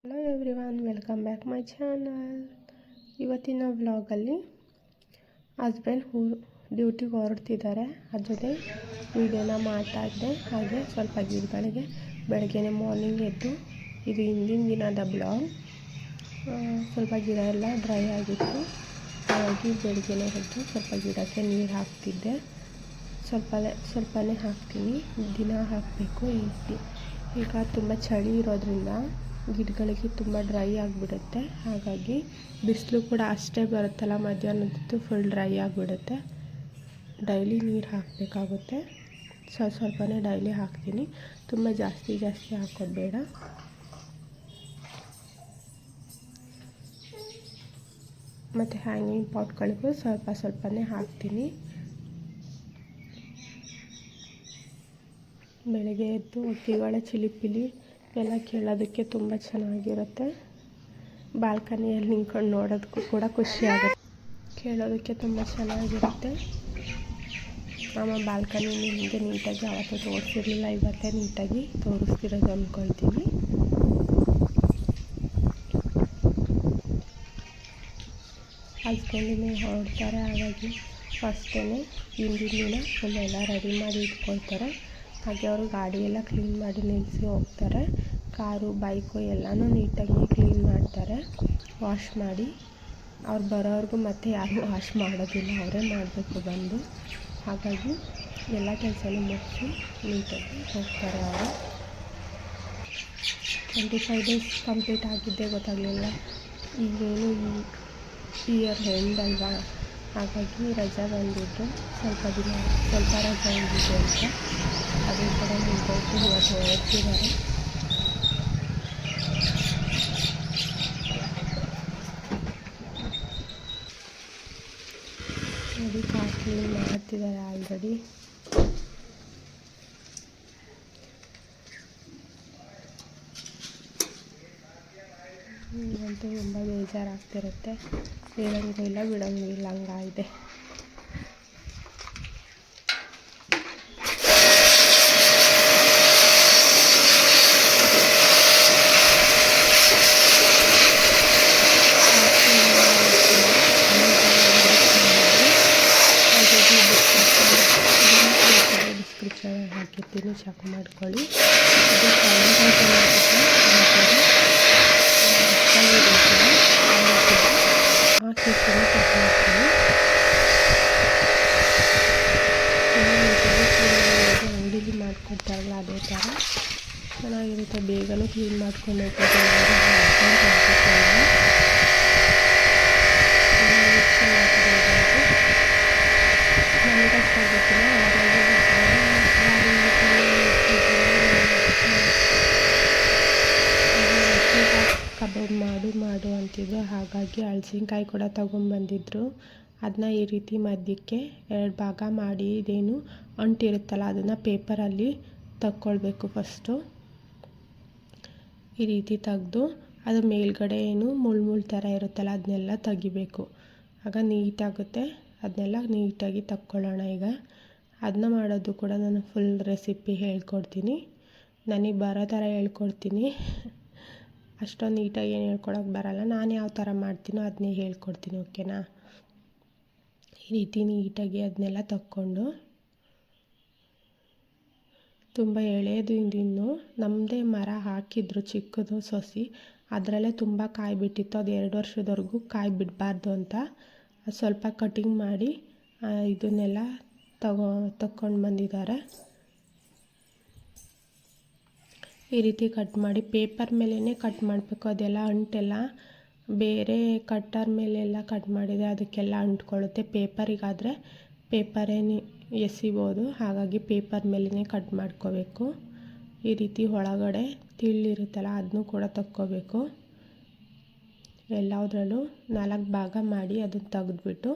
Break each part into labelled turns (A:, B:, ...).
A: Hello everyone, welcome back my channel. ಇವತ್ತಿನ ವ್ಲಾಗಲ್ಲಿ husband ಡ್ಯೂಟಿಗೆ ಹೊರಡ್ತಿದ್ದಾರೆ, ಅದ್ರ ಜೊತೆ ವೀಡಿಯೋನ ಮಾಡ್ತಾ ಇದ್ದೆ. ಹಾಗೆ ಸ್ವಲ್ಪ ಗಿಡಗಳಿಗೆ ಬೆಳಗ್ಗೆನೆ ಮಾರ್ನಿಂಗ್ ಎದ್ದು, ಇದು ಹಿಂದಿನ ದಿನದ ಬ್ಲಾಗ್. ಸ್ವಲ್ಪ ಗಿಡ ಎಲ್ಲ ಡ್ರೈ ಆಗಿತ್ತು, ಹಾಗಾಗಿ ಬೆಳಗ್ಗೆನೆ ಎದ್ದು ಸ್ವಲ್ಪ ಗಿಡಕ್ಕೆ ನೀರು ಹಾಕ್ತಿದ್ದೆ. ಸ್ವಲ್ಪನೇ ಹಾಕ್ತೀನಿ, ದಿನ ಹಾಕಬೇಕು. ಈಗ ತುಂಬ ಚಳಿ ಇರೋದ್ರಿಂದ ಗಿಡಗಳಿಗೆ ತುಂಬ ಡ್ರೈ ಆಗಿಬಿಡುತ್ತೆ. ಹಾಗಾಗಿ ಬಿಸಿಲು ಕೂಡ ಅಷ್ಟೇ ಬರುತ್ತಲ್ಲ, ಮಧ್ಯಾಹ್ನದ್ದು ಫುಲ್ ಡ್ರೈ ಆಗಿಬಿಡುತ್ತೆ. ಡೈಲಿ ನೀರು ಹಾಕಬೇಕಾಗುತ್ತೆ. ಸ್ವಲ್ಪನೇ ಡೈಲಿ ಹಾಕ್ತೀನಿ, ತುಂಬ ಜಾಸ್ತಿ ಹಾಕೋದು ಬೇಡ. ಮತ್ತು ಹ್ಯಾಂಗಿಂಗ್ ಪಾಟ್ಗಳಿಗೂ ಸ್ವಲ್ಪನೇ ಹಾಕ್ತೀನಿ. ಬೆಳಗ್ಗೆ ಎದ್ದು ಹಕ್ಕಿಗಳ ಚಿಲಿಪಿಲಿ ಎಲ್ಲ ಕೇಳೋದಕ್ಕೆ ತುಂಬ ಚೆನ್ನಾಗಿರುತ್ತೆ. ಬಾಲ್ಕನಿಯಲ್ಲಿ ನಿಂತ್ಕೊಂಡು ನೋಡೋದಕ್ಕೂ ಕೂಡ ಖುಷಿಯಾಗುತ್ತೆ, ಕೇಳೋದಕ್ಕೆ ತುಂಬ ಚೆನ್ನಾಗಿರುತ್ತೆ. ನಮ್ಮ ಬಾಲ್ಕನಿ ನಿಮಗೆ ನೀಟಾಗಿ ಅವತ್ತು ತೋರಿಸಿರಲಿಲ್ಲ, ಇವತ್ತೇ ನೀಟಾಗಿ ತೋರಿಸ್ತಿರೋದು ಅಂದ್ಕೊಳ್ತೀನಿ. ಹಸ್ಬೆಂಡಿನೇ ಹೊರಡ್ತಾರೆ, ಹಾಗಾಗಿ ಫಸ್ಟೇ ಹಿಂದಿನ ದಿನ ಫುಲ್ ಎಲ್ಲ ರೆಡಿ ಮಾಡಿ ಇಟ್ಕೊಳ್ತಾರೆ. ಹಾಗೆ ಅವರು ಗಾಡಿ ಎಲ್ಲ ಕ್ಲೀನ್ ಮಾಡಿ ನಿಲ್ಲಿಸಿ ಹೋಗ್ತಾರೆ. ಕಾರು ಬೈಕು ಎಲ್ಲನೂ ನೀಟಾಗಿ ಕ್ಲೀನ್ ಮಾಡ್ತಾರೆ, ವಾಶ್ ಮಾಡಿ. ಅವ್ರು ಬರೋವ್ರಿಗೂ ಮತ್ತೆ ಯಾರೂ ವಾಶ್ ಮಾಡೋದಿಲ್ಲ, ಅವರೇ ಮಾಡಬೇಕು ಬಂದು. ಹಾಗಾಗಿ ಎಲ್ಲ ಕೆಲಸನೂ ಮುಗಿಸಿ ನೀಟಾಗಿ ಹೋಗ್ತಾರೆ ಅವರು. 25 ಡೇಸ್ ಕಂಪ್ಲೀಟ್ ಆಗಿದ್ದೇ ಗೊತ್ತಾಗಲಿಲ್ಲ. ಈಗೇನು ಇಯರ್ ಎಂಡ್ ಅಲ್ವಾ, ಹಾಗಾಗಿ ರಜೆ ಬಂದಿದ್ದು ಸ್ವಲ್ಪ ರಜೆ ಬಂದಿದ್ದು ಅಂತ ಅದೇ ಕೂಡ ಮುಂದೋಗಿ ಇವತ್ತು ಹೊರಡ್ತಿದ್ದಾರೆ. ನೋಡಿ, ಕಾರ್ ಕ್ಲೀನ್ ಮಾಡ್ತಿದ್ದಾರೆ ಆಲ್ರೆಡಿ. ಅಂತೂ ತುಂಬ ಬೇಜಾರಾಗ್ತಿರುತ್ತೆ, ಹೇಳಂಗೂ ಇಲ್ಲ ಬಿಡೋಂಗೂ ಇಲ್ಲ, ಹಂಗಾಗಿದೆ. ಡಿಸ್ಕ್ರಿಪ್ಷನಲ್ಲಿ ಹಾಕಿರ್ತೀನಿ, ಚೆಕ್ ಮಾಡ್ಕೊಳ್ಳಿ. ಅಂಗಡಿಲಿ ಮಾಡ್ಕೊಡ್ತಾರಲ್ಲ ಅದೇ ಥರ ಚೆನ್ನಾಗಿರುತ್ತೆ, ಬೇಗನೂ ಕ್ಲೀನ್ ಮಾಡ್ಕೊಂಡು ಹೋಗ್ಬೋದು. ಕಬಾಬ್ ಮಾಡು ಅಂತಿದ್ರು, ಹಾಗಾಗಿ ಹಲಸಿನಕಾಯಿ ಕೂಡ ತೊಗೊಂಬಂದಿದ್ರು. ಅದನ್ನ ಈ ರೀತಿ ಮಧ್ಯಕ್ಕೆ 2 ಭಾಗ ಮಾಡಿ, ಇದೇನು ಅಂಟಿರುತ್ತಲ್ಲ ಅದನ್ನು ಪೇಪರಲ್ಲಿ ತಕ್ಕೊಳ್ಬೇಕು. ಫಸ್ಟು ಈ ರೀತಿ ತೆಗೆದು ಅದು ಮೇಲ್ಗಡೆ ಏನು ಮುಳ್ಳು ಥರ ಇರುತ್ತಲ್ಲ ಅದನ್ನೆಲ್ಲ ತೆಗಿಬೇಕು, ಆಗ ನೀಟಾಗುತ್ತೆ. ಅದನ್ನೆಲ್ಲ ನೀಟಾಗಿ ತಕ್ಕೊಳ್ಳೋಣ. ಈಗ ಅದನ್ನ ಮಾಡೋದು ಕೂಡ ನಾನು ಫುಲ್ ರೆಸಿಪಿ ಹೇಳ್ಕೊಡ್ತೀನಿ, ನನಗೆ ಬರೋ ಥರ ಹೇಳ್ಕೊಡ್ತೀನಿ. ಅಷ್ಟೊಂದು ನೀಟಾಗಿ ಏನು ಹೇಳ್ಕೊಡೋಕೆ ಬರಲ್ಲ, ನಾನು ಯಾವ ಥರ ಮಾಡ್ತೀನೋ ಅದನ್ನೇ ಹೇಳ್ಕೊಡ್ತೀನಿ, ಓಕೆನಾ. ಈ ರೀತಿ ನೀಟಾಗಿ ಅದನ್ನೆಲ್ಲ ತಕ್ಕೊಂಡು, ತುಂಬ ಎಳೆದು ಇನ್ನು ನಮ್ಮದೇ ಮರ ಹಾಕಿದ್ರು ಚಿಕ್ಕದು ಸೊಸಿ, ಅದರಲ್ಲೇ ತುಂಬ ಕಾಯಿ ಬಿಟ್ಟಿತ್ತು. ಅದು 2 ವರ್ಷದವರೆಗೂ ಕಾಯಿ ಬಿಡಬಾರ್ದು ಅಂತ ಸ್ವಲ್ಪ ಕಟಿಂಗ್ ಮಾಡಿ ಇದನ್ನೆಲ್ಲ ತಕ್ಕೊಂಡು ಬಂದಿದ್ದಾರೆ. ಈ ರೀತಿ ಕಟ್ ಮಾಡಿ ಪೇಪರ್ ಮೇಲೇ ಕಟ್ ಮಾಡಬೇಕು, ಅದೆಲ್ಲ ಅಂಟೆಲ್ಲ ಬೇರೆ ಕಟ್ಟರ್ ಮೇಲೆಲ್ಲ ಕಟ್ ಮಾಡಿದರೆ ಅದಕ್ಕೆಲ್ಲ ಅಂಟ್ಕೊಳ್ಳುತ್ತೆ. ಪೇಪರಿಗಾದರೆ ಪೇಪರೇ ಎಸಿಬೋದು, ಹಾಗಾಗಿ ಪೇಪರ್ ಮೇಲೇ ಕಟ್ ಮಾಡ್ಕೋಬೇಕು. ಈ ರೀತಿ ಒಳಗಡೆ ತಿಳ್ಳಿರುತ್ತಲ್ಲ ಅದನ್ನು ಕೂಡ ತಕ್ಕೋಬೇಕು. ಎಲ್ಲದರಲ್ಲೂ 4 ಭಾಗ ಮಾಡಿ ಅದನ್ನು ತೆಗೆದ್ಬಿಟ್ಟು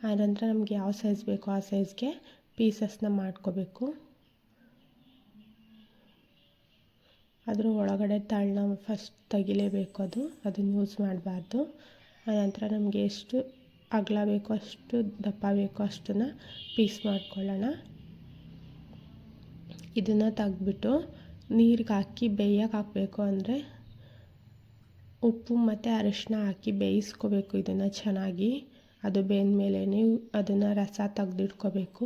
A: ಆನಂತರ ನಮಗೆ ಯಾವ ಸೈಜ್ ಬೇಕೋ ಆ ಸೈಜ್ಗೆ ಪೀಸಸ್ನ ಮಾಡ್ಕೋಬೇಕು. ಅದ್ರ ಒಳಗಡೆ ತಳನ ಫಸ್ಟ್ ತೆಗಿಲೇಬೇಕು, ಅದನ್ನು ಯೂಸ್ ಮಾಡಬಾರ್ದು. ಆನಂತರ ನಮಗೆ ಎಷ್ಟು ಅಗಲ ಬೇಕೋ ಅಷ್ಟು ದಪ್ಪ ಬೇಕೋ ಅಷ್ಟನ್ನು ಪೀಸ್ ಮಾಡ್ಕೊಳ್ಳೋಣ. ಇದನ್ನು ತೆಗೆದ್ಬಿಟ್ಟು ನೀರಿಗೆ ಹಾಕಿ ಬೇಯಕ್ಕೆ ಹಾಕಬೇಕು. ಅಂದರೆ ಉಪ್ಪು ಮತ್ತು ಅರಿಶಿನ ಹಾಕಿ ಬೇಯಿಸ್ಕೋಬೇಕು ಇದನ್ನು ಚೆನ್ನಾಗಿ. ಅದು ಬೆಂದಮೇಲೆ ನೀವು ಅದನ್ನು ರಸ ತೆಗೆದಿಟ್ಕೋಬೇಕು.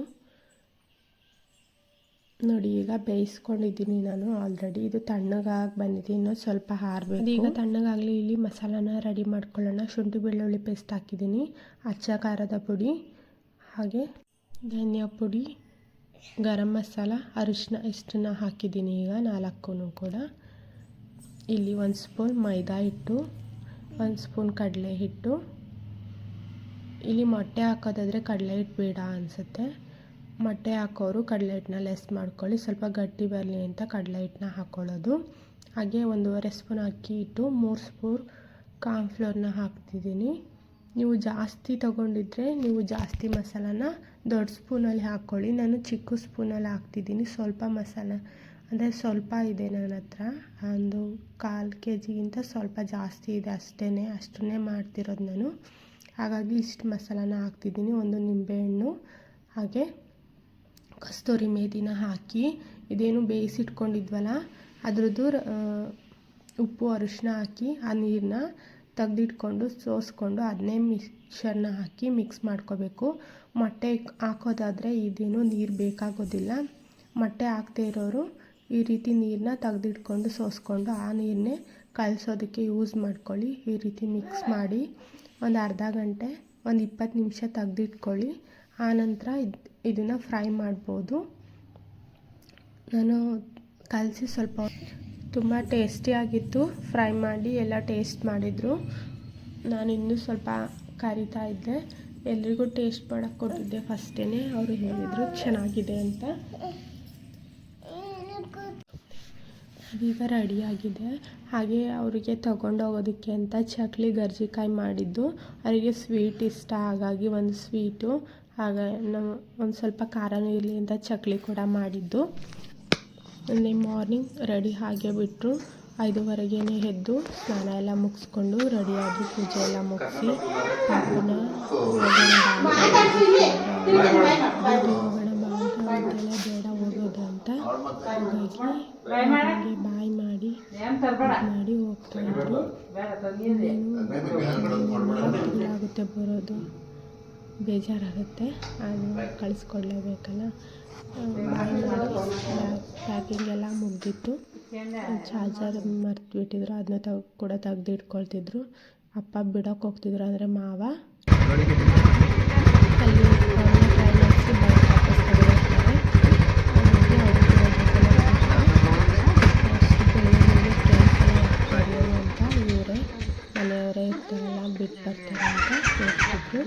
A: ನೋಡಿ ಈಗ ಬೇಯಿಸ್ಕೊಂಡಿದ್ದೀನಿ ನಾನು ಆಲ್ರೆಡಿ. ಇದು ತಣ್ಣಗಾಗಿ ಬಂದಿದೆ, ಇನ್ನೂ ಸ್ವಲ್ಪ ಆರಬೇಕು. ಈಗ ತಣ್ಣಗಾಗಲಿ. ಇಲ್ಲಿ ಮಸಾಲಾನ ರೆಡಿ ಮಾಡ್ಕೊಳ್ಳೋಣ. ಶುಂಠಿ ಬೆಳ್ಳುಳ್ಳಿ ಪೇಸ್ಟ್ ಹಾಕಿದ್ದೀನಿ, ಅಚ್ಚ ಖಾರದ ಪುಡಿ, ಹಾಗೆ ಧನಿಯಾ ಪುಡಿ, ಗರಂ ಮಸಾಲ, ಅರಿಶಿನ ಇಷ್ಟನ್ನು ಹಾಕಿದ್ದೀನಿ ಈಗ 4 ಕೂಡ. ಇಲ್ಲಿ 1 ಸ್ಪೂನ್ ಮೈದಾ ಹಿಟ್ಟು, 1 ಸ್ಪೂನ್ ಕಡಲೆ ಹಿಟ್ಟು. ಇಲ್ಲಿ ಮೊಟ್ಟೆ ಹಾಕೋದಾದರೆ ಕಡಲೆ ಹಿಟ್ಟು ಬೇಡ ಅನಿಸುತ್ತೆ. ಮೊಟ್ಟೆ ಹಾಕೋರು ಕಡಲೆ ಹಿಟ್ಟನ್ನ ಲೆಸ್ ಮಾಡ್ಕೊಳ್ಳಿ, ಸ್ವಲ್ಪ ಗಟ್ಟಿ ಬರಲಿ ಅಂತ ಕಡಲೆ ಹಿಟ್ಟನ್ನ ಹಾಕ್ಕೊಳ್ಳೋದು. ಹಾಗೆ 1.5 ಸ್ಪೂನ್ ಅಕ್ಕಿ ಹಿಟ್ಟು, 3 ಸ್ಪೂನ್ ಕಾರ್ನ್ಫ್ಲೋರ್ನ ಹಾಕ್ತಿದ್ದೀನಿ. ನೀವು ಜಾಸ್ತಿ ತೊಗೊಂಡಿದ್ರೆ ನೀವು ಜಾಸ್ತಿ ಮಸಾಲಾನ ದೊಡ್ಡ ಸ್ಪೂನಲ್ಲಿ ಹಾಕ್ಕೊಳ್ಳಿ. ನಾನು ಚಿಕ್ಕ ಸ್ಪೂನಲ್ಲಿ ಹಾಕ್ತಿದ್ದೀನಿ. ಸ್ವಲ್ಪ ಮಸಾಲ ಅಂದರೆ ಸ್ವಲ್ಪ ಇದೆ ನನ್ನ ಹತ್ರ, ಒಂದು 1/4 kgಗಿಂತ ಸ್ವಲ್ಪ ಜಾಸ್ತಿ ಇದೆ ಅಷ್ಟನ್ನೇ ಮಾಡ್ತಿರೋದು ನಾನು. ಹಾಗಾಗಿ ಇಷ್ಟು ಮಸಾಲಾನ ಹಾಕ್ತಿದ್ದೀನಿ. 1 ನಿಂಬೆಹಣ್ಣು, ಹಾಗೆ ಕಸ್ತೂರಿ ಮೇಥಿನ ಹಾಕಿ ಇದೇನು ಬೇಯಿಸಿಟ್ಕೊಂಡಿದ್ವಲ್ಲ ಅದ್ರದ್ದು ಉಪ್ಪು ಅರಿಶಿನ ಹಾಕಿ ಆ ನೀರನ್ನ ತೆಗೆದಿಟ್ಕೊಂಡು ಸೋಸ್ಕೊಂಡು ಅದನ್ನೇ ಮಿಕ್ಸರ್ನ ಹಾಕಿ ಮಿಕ್ಸ್ ಮಾಡ್ಕೋಬೇಕು. ಮೊಟ್ಟೆ ಹಾಕೋದಾದರೆ ಇದೇನು ನೀರು ಬೇಕಾಗೋದಿಲ್ಲ. ಮೊಟ್ಟೆ ಹಾಕದೇ ಇರೋರು ಈ ರೀತಿ ನೀರನ್ನ ತೆಗೆದಿಟ್ಕೊಂಡು ಸೋಸ್ಕೊಂಡು ಆ ನೀರನ್ನೇ ಕಲಸೋದಕ್ಕೆ ಯೂಸ್ ಮಾಡ್ಕೊಳ್ಳಿ. ಈ ರೀತಿ ಮಿಕ್ಸ್ ಮಾಡಿ ಒಂದು ಅರ್ಧ ಗಂಟೆ 20 ನಿಮಿಷ ತೆಗೆದಿಟ್ಕೊಳ್ಳಿ. ಆನಂತರ ಇದನ್ನು ಫ್ರೈ ಮಾಡ್ಬೋದು. ನಾನು ಕಲಸಿ ಸ್ವಲ್ಪ ತುಂಬ ಟೇಸ್ಟಿಯಾಗಿತ್ತು. ಫ್ರೈ ಮಾಡಿ ಎಲ್ಲ ಟೇಸ್ಟ್ ಮಾಡಿದರು. ನಾನು ಇನ್ನೂ ಸ್ವಲ್ಪ ಕರಿತಾ ಇದ್ದೆ. ಎಲ್ರಿಗೂ ಟೇಸ್ಟ್ ಮಾಡೋಕ್ಕೆ ಕೊಟ್ಟಿದ್ದೆ ಫಸ್ಟೇ. ಅವರು ಹೇಳಿದರು ಚೆನ್ನಾಗಿದೆ ಅಂತ. ಅದೀಗ ರೆಡಿಯಾಗಿದೆ. ಹಾಗೆ ಅವರಿಗೆ ತಗೊಂಡೋಗೋದಕ್ಕೆ ಅಂತ ಚಕ್ಲಿ ಗರ್ಜಿಕಾಯಿ ಮಾಡಿದ್ದು. ಅವರಿಗೆ ಸ್ವೀಟ್ ಇಷ್ಟ, ಹಾಗಾಗಿ ಒಂದು ಸ್ವೀಟು, ಹಾಗೆ ಒಂದು ಸ್ವಲ್ಪ ಖಾರನೂ ಇರಲಿ ಅಂತ ಚಕ್ಲಿ ಕೂಡ ಮಾಡಿದ್ದು. ನಿನ್ನೆ ಮಾರ್ನಿಂಗ್ ರೆಡಿ ಹಾಗೆ ಬಿಟ್ಟರು. 5:30ಗೆ ಎದ್ದು ಸ್ನಾನ ಎಲ್ಲ ಮುಗಿಸ್ಕೊಂಡು ರೆಡಿಯಾಗಿ ಪೂಜೆ ಎಲ್ಲ ಮುಗಿಸಿ ಪಾಪನ ಹೋಗೋಣ ಬಾ ಅಂತೆಲ್ಲ ಬೇಡ ಹೋಗೋದು ಅಂತ ಹಾಗಾಗಿ ಬಾಯ್ ಮಾಡಿ ಹೋಗ್ತಾಯಿದ್ರು. ಆಗುತ್ತೆ ಬರೋದು, ಬೇಜಾರಾಗುತ್ತೆ, ಅದು ಕಳಿಸ್ಕೊಡ್ಲೇಬೇಕಲ್ಲ. ಬಾಯ್ ಮಾಡಿ ಪ್ಯಾಕಿಂಗ್ ಎಲ್ಲ ಮುಗಿದಿತ್ತು. ಚಾರ್ಜರ್ ಮರ್ತುಬಿಟ್ಟಿದ್ರು, ಅದನ್ನ ಕೂಡ ತೆಗೆದಿಟ್ಕೊಳ್ತಿದ್ರು. ಅಪ್ಪ ಬಿಡೋಕೆ ಹೋಗ್ತಿದ್ರು, ಅಂದರೆ ಮಾವ ಅಲ್ಲಿ ಟ್ರೈ ಮಾಡಿಸಿ ಬೈಕ್ ವಾಪಸ್ ತಗೊಂಡೋಗ್ತಾರೆ. ಅಂತ ಇವರೇ ಮನೆಯವರೇ ಇರ್ತಾರಲ್ಲ ಬಿಟ್ಟು ಬರ್ತಾರೆ ಅಂತ ಹೇಳ್ತಿದ್ರು.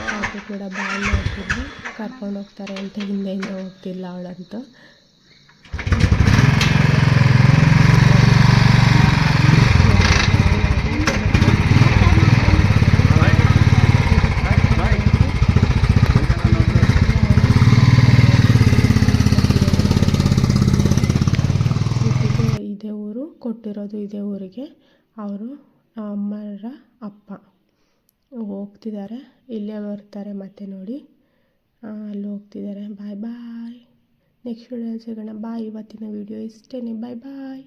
A: ಪಾಪು ಕೂಡ ಬಾಯ್ ಮಾಡ್ತಿದ್ರು, ಕರ್ಕೊಂಡು ಹೋಗ್ತಾರೆ ಅಂತ ಹಿಂದೆಯಿಂದ ಹೋಗ್ತಿಲ್ಲ ಅವಳಂತೂ. ಇದೇ ಊರು, ಕೊಟ್ಟಿರೋದು ಇದೇ ಊರಿಗೆ. ಅವರು ಅಮ್ಮರ ಅಪ್ಪ ಹೋಗ್ತಿದ್ದಾರೆ, ಇಲ್ಲೇ ಬರ್ತಾರೆ ಮತ್ತೆ ನೋಡಿ, ಅಲ್ಲಿ ಹೋಗ್ತಿದ್ದಾರೆ. ಬಾಯ್ ಬಾಯ್. ನೆಕ್ಸ್ಟ್ ವಿಡಿಯೋ ಸಿಗೋಣ. ಬಾಯ್. ಇವತ್ತಿನ ವಿಡಿಯೋ ಇಷ್ಟೇ. ಬಾಯ್ ಬಾಯ್.